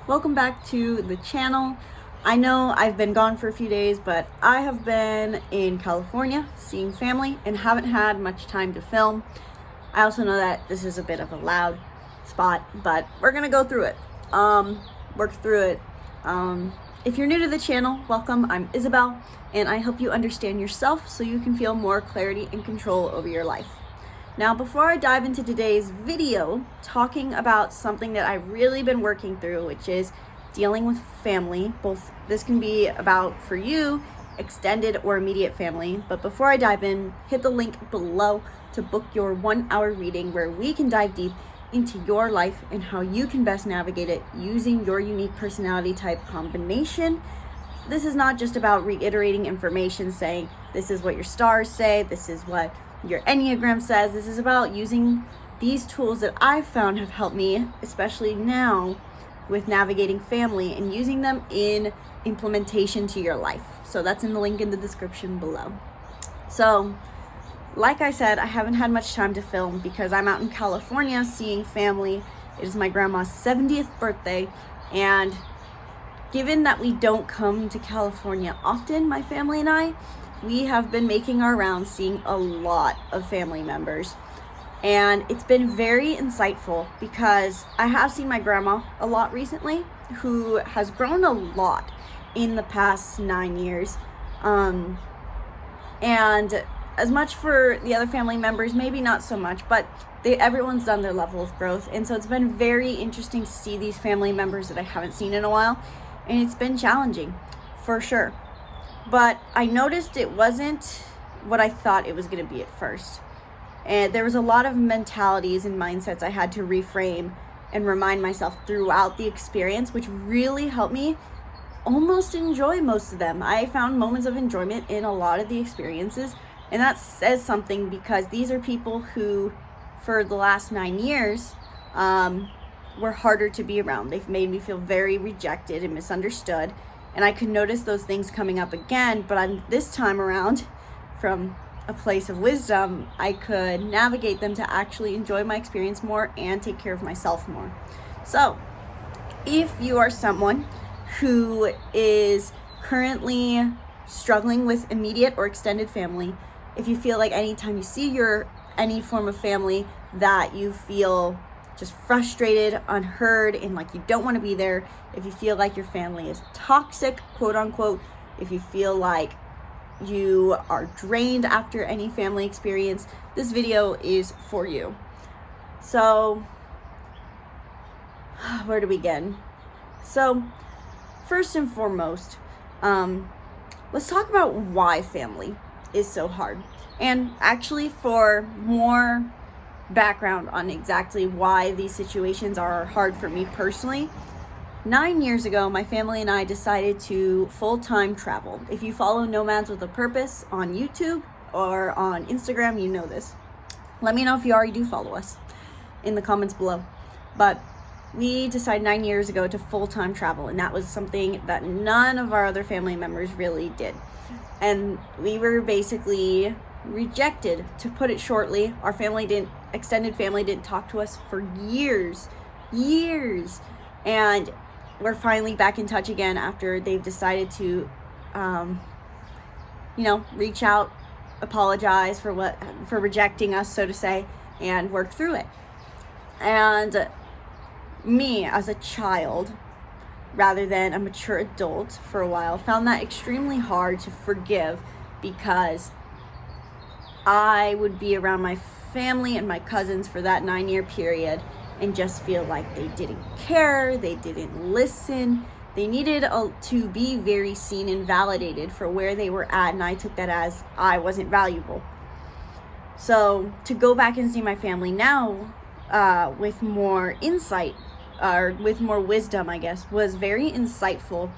Welcome back to the channel. I know I've been gone for a few days, but I have been in California seeing family and haven't had much time to film. I also know that this is a bit of a loud spot, but we're gonna go through it, work through it. If you're new to the channel, welcome. I'm Isabelle, and I help you understand yourself so you can feel more clarity and control over your life. Now, before I dive into today's video, talking about something that I've really been working through, which is dealing with family. Both this can be about, for you, extended or immediate family. But before I dive in, hit the link below to book your 1-hour reading where we can dive deep into your life and how you can best navigate it using your unique personality type combination. This is not just about reiterating information saying, this is what your stars say, this is what your Enneagram says. This is about using these tools that I've found have helped me, especially now with navigating family, and using them in implementation to your life. So that's in the link in the description below. So, like I said, I haven't had much time to film because I'm out in California seeing family. It is my grandma's 70th birthday, and given that we don't come to California often, my family and I, we have been making our rounds seeing a lot of family members. And it's been very insightful because I have seen my grandma a lot recently, who has grown a lot in the past 9 years. And as much for the other family members, maybe not so much, but everyone's done their level of growth. And so it's been very interesting to see these family members that I haven't seen in a while. And it's been challenging, for sure. But I noticed it wasn't what I thought it was going to be at first. And there was a lot of mentalities and mindsets I had to reframe and remind myself throughout the experience, which really helped me almost enjoy most of them. I found moments of enjoyment in a lot of the experiences, and that says something because these are people who, for the last 9 years, were harder to be around. They've made me feel very rejected and misunderstood. And I could notice those things coming up again, but this time around, from a place of wisdom, I could navigate them to actually enjoy my experience more and take care of myself more. So, if you are someone who is currently struggling with immediate or extended family, if you feel like anytime you see any form of family that you feel just frustrated, unheard, and like you don't want to be there, if you feel like your family is toxic, quote unquote, if you feel like you are drained after any family experience, this video is for you. So, where do we begin? So, first and foremost, let's talk about why family is so hard. And actually, for more background on exactly why these situations are hard for me personally, 9 years ago, my family and I decided to full-time travel. If you follow Nomads with a Purpose on YouTube or on Instagram, you know this. Let me know if you already do follow us in the comments below. But we decided 9 years ago to full-time travel, and that was something that none of our other family members really did. And we were basically rejected, to put it shortly. Our extended family didn't talk to us for years. And we're finally back in touch again after they've decided to, reach out, apologize for rejecting us, so to say, and work through it. And me, as a child, rather than a mature adult for a while, found that extremely hard to forgive because I would be around my family and my cousins for that 9-year period and just feel like they didn't care, they didn't listen, they needed to be very seen and validated for where they were at, and I took that as I wasn't valuable. So to go back and see my family now with more insight, or with more wisdom, I guess, was very insightful,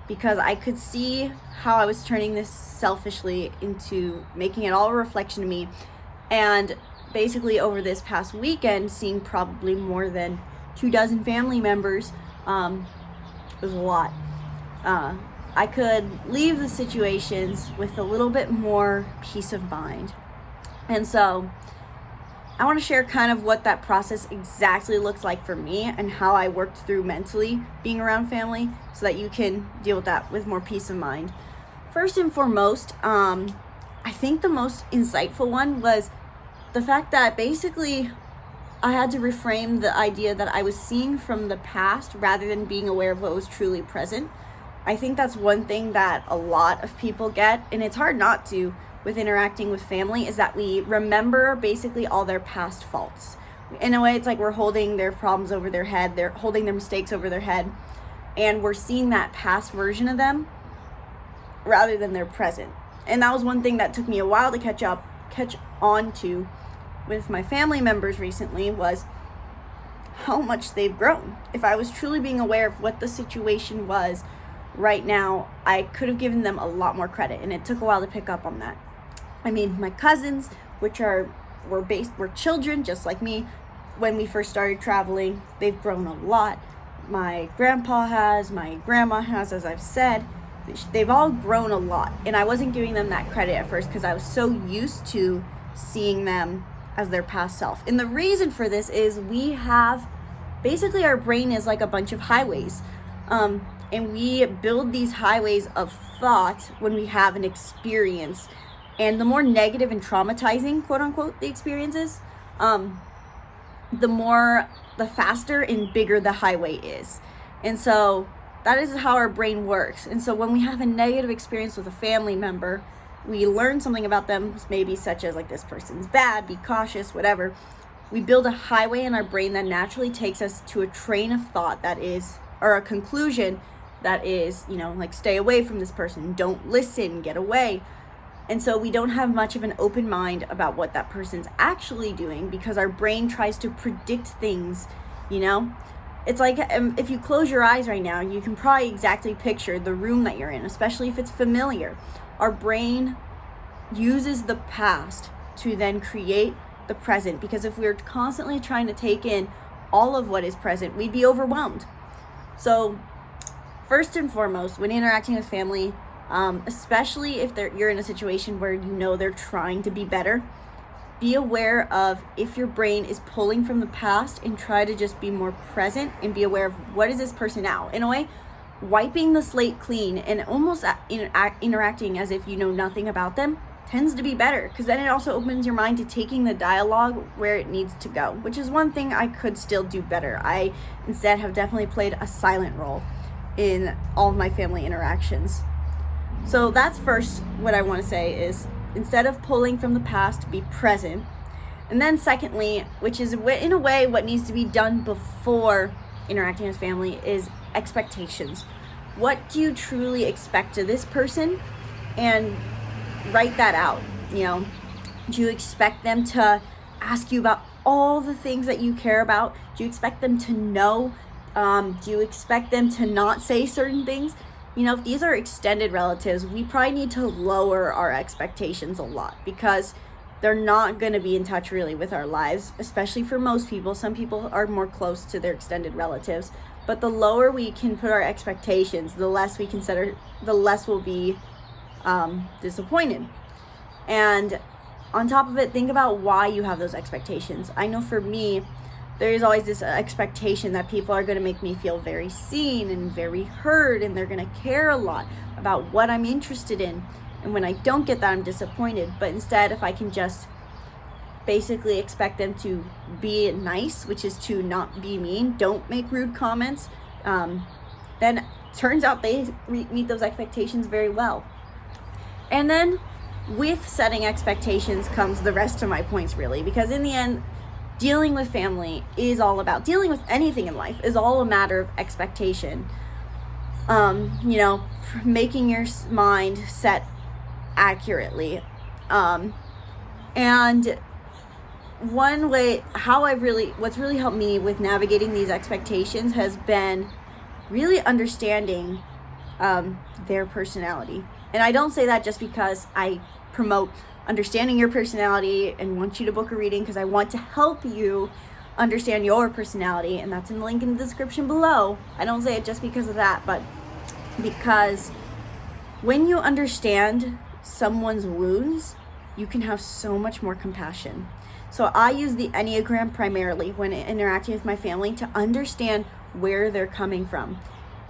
because I could see how I was turning this selfishly into making it all a reflection of me. And basically over this past weekend, seeing probably more than 24 family members, was a lot. I could leave the situations with a little bit more peace of mind. And so I want to share kind of what that process exactly looks like for me and how I worked through mentally being around family so that you can deal with that with more peace of mind. First and foremost, I think the most insightful one was the fact that basically I had to reframe the idea that I was seeing from the past rather than being aware of what was truly present. I think that's one thing that a lot of people get, and it's hard not to with interacting with family, is that we remember basically all their past faults. In a way, it's like we're holding their problems over their head, they're holding their mistakes over their head, and we're seeing that past version of them rather than their present. And that was one thing that took me a while to catch on to with my family members recently, was how much they've grown. If I was truly being aware of what the situation was right now, I could have given them a lot more credit, and it took a while to pick up on that. I mean, my cousins, which were children just like me when we first started traveling, they've grown a lot. My grandpa has, my grandma has, as I've said, they've all grown a lot, and I wasn't giving them that credit at first because I was so used to seeing them as their past self. And the reason for this is we have, basically our brain is like a bunch of highways, and we build these highways of thought when we have an experience. And the more negative and traumatizing, quote unquote, the experience is, the faster and bigger the highway is. And so that is how our brain works. And so when we have a negative experience with a family member, we learn something about them, maybe such as like, this person's bad, be cautious, whatever. We build a highway in our brain that naturally takes us to a train of thought that is, or a conclusion that is, like, stay away from this person, don't listen, get away. And so we don't have much of an open mind about what that person's actually doing because our brain tries to predict things, It's like, if you close your eyes right now, you can probably exactly picture the room that you're in, especially if it's familiar. Our brain uses the past to then create the present, because if we were constantly trying to take in all of what is present, we'd be overwhelmed. So first and foremost, when interacting with family, especially if you're in a situation where they're trying to be better, be aware of if your brain is pulling from the past, and try to just be more present and be aware of what is this person now. In a way, wiping the slate clean and almost interacting as if you know nothing about them tends to be better, because then it also opens your mind to taking the dialogue where it needs to go, which is one thing I could still do better. I instead have definitely played a silent role in all of my family interactions. So that's first what I want to say is, instead of pulling from the past, be present. And then secondly, which is in a way what needs to be done before interacting with family, is expectations. What do you truly expect of this person? And write that out. Do you expect them to ask you about all the things that you care about? Do you expect them to know? Do you expect them to not say certain things? If these are extended relatives, we probably need to lower our expectations a lot, because they're not going to be in touch really with our lives, especially for most people. Some people are more close to their extended relatives, but the lower we can put our expectations, the less we consider, the less we'll be disappointed. And on top of it, think about why you have those expectations. I know for me, there is always this expectation that people are going to make me feel very seen and very heard, and they're going to care a lot about what I'm interested in. And when I don't get that, I'm disappointed. But instead, if I can just basically expect them to be nice, which is to not be mean, don't make rude comments, then turns out they meet those expectations very well. And then with setting expectations comes the rest of my points, really, because in the end, dealing with family is all about, dealing with anything in life is all a matter of expectation. Making your mind set accurately. And one way, what's really helped me with navigating these expectations has been really understanding their personality. And I don't say that just because I promote understanding your personality and want you to book a reading, because I want to help you understand your personality, and that's in the link in the description below. I don't say it just because of that, but because when you understand someone's wounds, you can have so much more compassion. So I use the Enneagram primarily when interacting with my family to understand where they're coming from.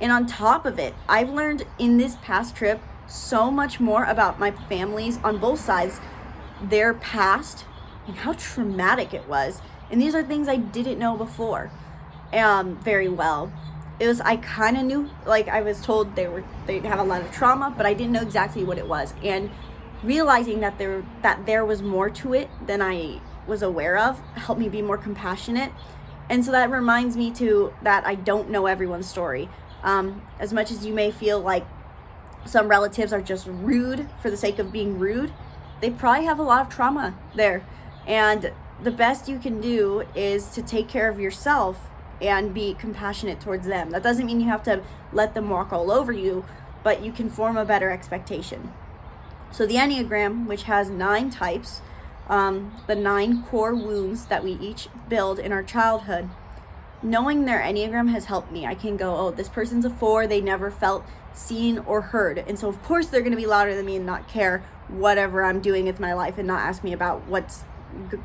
And on top of it, I've learned in this past trip so much more about my families on both sides, their past, and how traumatic it was. And these are things I didn't know before very well. I kind of knew, like I was told they have a lot of trauma, but I didn't know exactly what it was. And realizing that there was more to it than I was aware of helped me be more compassionate. And so that reminds me too that I don't know everyone's story. As much as you may feel like some relatives are just rude for the sake of being rude, they probably have a lot of trauma there. And the best you can do is to take care of yourself and be compassionate towards them. That doesn't mean you have to let them walk all over you, but you can form a better expectation. So the Enneagram, which has 9 types, the 9 core wounds that we each build in our childhood, knowing their Enneagram has helped me. I can go, oh, this person's a 4, they never felt seen or heard. And so of course they're gonna be louder than me and not care whatever I'm doing with my life and not ask me about what's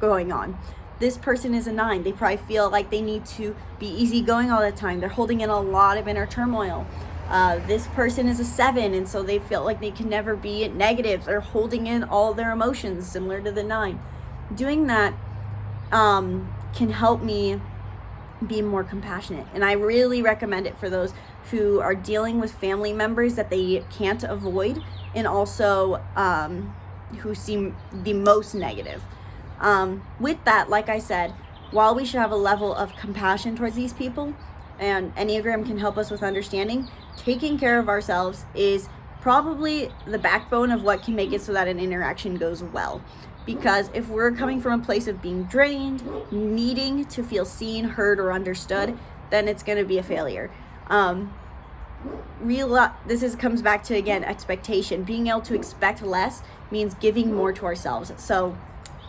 going on. This person is a 9. They probably feel like they need to be easygoing all the time. They're holding in a lot of inner turmoil. This person is a 7, and so they feel like they can never be negative. They're holding in all their emotions, similar to the 9. Doing that can help me be more compassionate, and I really recommend it for those who are dealing with family members that they can't avoid, and also who seem the most negative. With that, like I said, while we should have a level of compassion towards these people, and Enneagram can help us with understanding, taking care of ourselves is probably the backbone of what can make it so that an interaction goes well. Because if we're coming from a place of being drained, needing to feel seen, heard, or understood, then it's going to be a failure. Comes back to, again, expectation. Being able to expect less means giving more to ourselves. So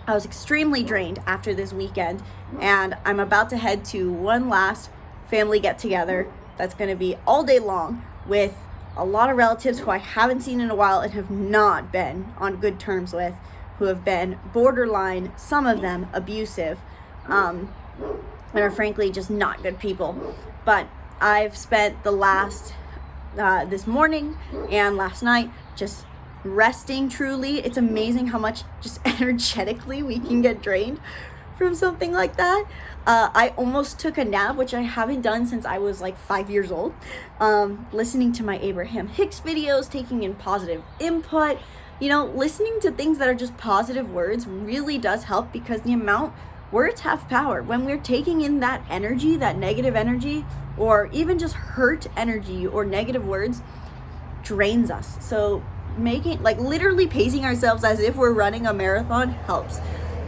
I was extremely drained after this weekend, and I'm about to head to one last family get together that's going to be all day long with a lot of relatives who I haven't seen in a while and have not been on good terms with, who have been borderline, some of them abusive, and are frankly just not good people. But I've spent the last this morning and last night just resting. Truly, it's amazing how much just energetically we can get drained from something like that. I almost took a nap, which I haven't done since I was like 5 years old. Listening to my Abraham Hicks videos, taking in positive input, listening to things that are just positive words really does help, because words have power. When we're taking in that energy, that negative energy, or even just hurt energy or negative words, drains us. So literally pacing ourselves as if we're running a marathon helps.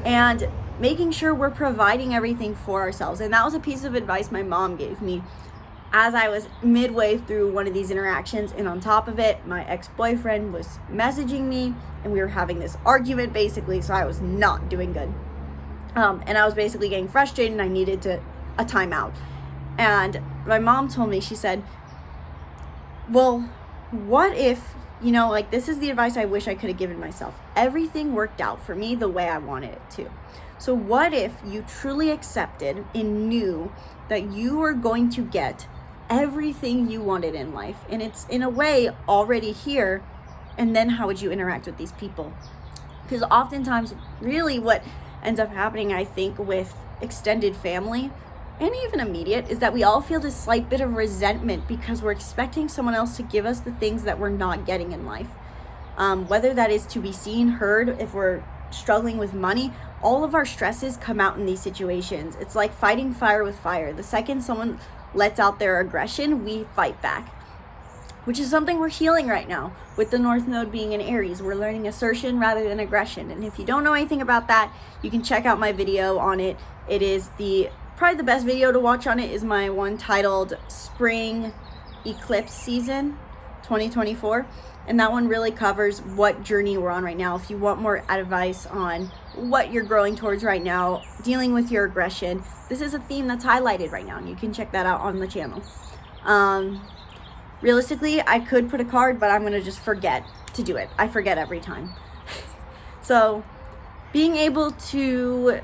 And making sure we're providing everything for ourselves. And that was a piece of advice my mom gave me as I was midway through one of these interactions. And on top of it, my ex-boyfriend was messaging me and we were having this argument basically, so I was not doing good. And I was basically getting frustrated and I needed a timeout. And my mom told me, she said, well, what if, this is the advice I wish I could have given myself. Everything worked out for me the way I wanted it to. So what if you truly accepted and knew that you were going to get everything you wanted in life, and it's in a way already here, and then how would you interact with these people? Because oftentimes really what ends up happening, I think, with extended family and even immediate, is that we all feel this slight bit of resentment because we're expecting someone else to give us the things that we're not getting in life. Whether that is to be seen, heard, if we're struggling with money, all of our stresses come out in these situations. It's like fighting fire with fire. The second someone lets out their aggression, we fight back, which is something we're healing right now with the North Node being in Aries. We're learning assertion rather than aggression. And if you don't know anything about that, you can check out my video on it. It is probably the best video to watch on it is my one titled Spring Eclipse Season 2024. And that one really covers what journey we're on right now. If you want more advice on what you're growing towards right now, dealing with your aggression, this is a theme that's highlighted right now, and you can check that out on the channel. Realistically, I could put a card, but I'm gonna just forget to do it. I forget every time. So being able to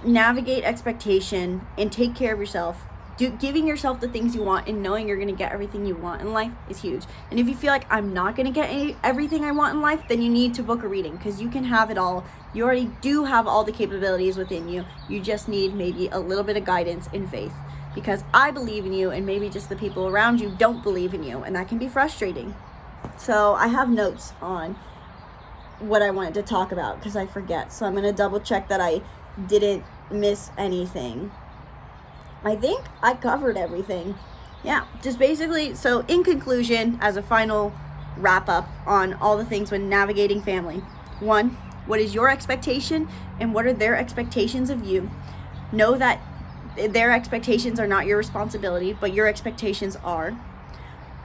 navigate expectation and take care of yourself. Giving yourself the things you want and knowing you're going to get everything you want in life is huge. And if you feel like I'm not going to get everything I want in life, then you need to book a reading, because you can have it all. You already do have all the capabilities within you. You just need maybe a little bit of guidance and faith, because I believe in you and maybe just the people around you don't believe in you, and that can be frustrating. So I have notes on what I wanted to talk about because I forget. So I'm going to double check that I didn't miss anything. I think I covered everything. Yeah, just basically, so in conclusion, as a final wrap up on all the things when navigating family. 1, what is your expectation and what are their expectations of you? Know that their expectations are not your responsibility, but your expectations are.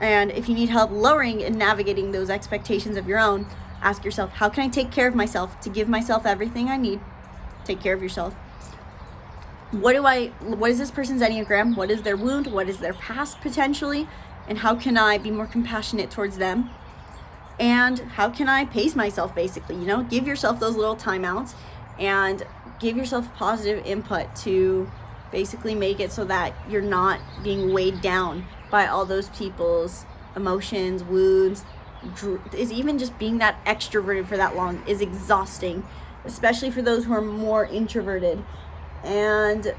And if you need help lowering and navigating those expectations of your own, ask yourself, how can I take care of myself to give myself everything I need? Take care of yourself. What is this person's Enneagram? What is their wound? What is their past potentially? And how can I be more compassionate towards them? And how can I pace myself, basically? Give yourself those little timeouts and give yourself positive input to basically make it so that you're not being weighed down by all those people's emotions, wounds. Is even just being that extroverted for that long is exhausting, especially for those who are more introverted. And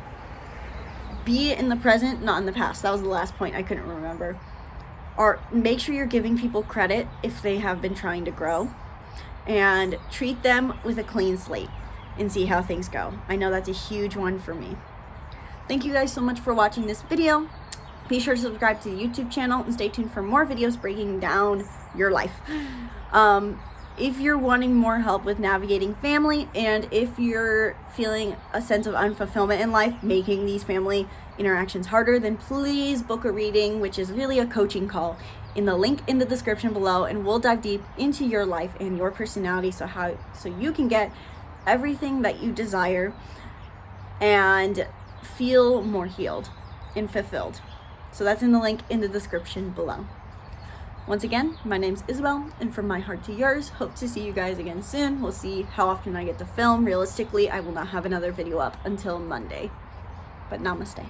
be in the present, not in the past. That was the last point I couldn't remember. Or make sure you're giving people credit if they have been trying to grow, and treat them with a clean slate and see how things go. I know that's a huge one for me. Thank you guys so much for watching this video. Be sure to subscribe to the YouTube channel and stay tuned for more videos breaking down your life. If you're wanting more help with navigating family, and if you're feeling a sense of unfulfillment in life, making these family interactions harder, then please book a reading, which is really a coaching call, in the link in the description below, and we'll dive deep into your life and your personality so you can get everything that you desire and feel more healed and fulfilled. So that's in the link in the description below. Once again, my name's Isabelle, and from my heart to yours, hope to see you guys again soon. We'll see how often I get to film. Realistically, I will not have another video up until Monday. But namaste.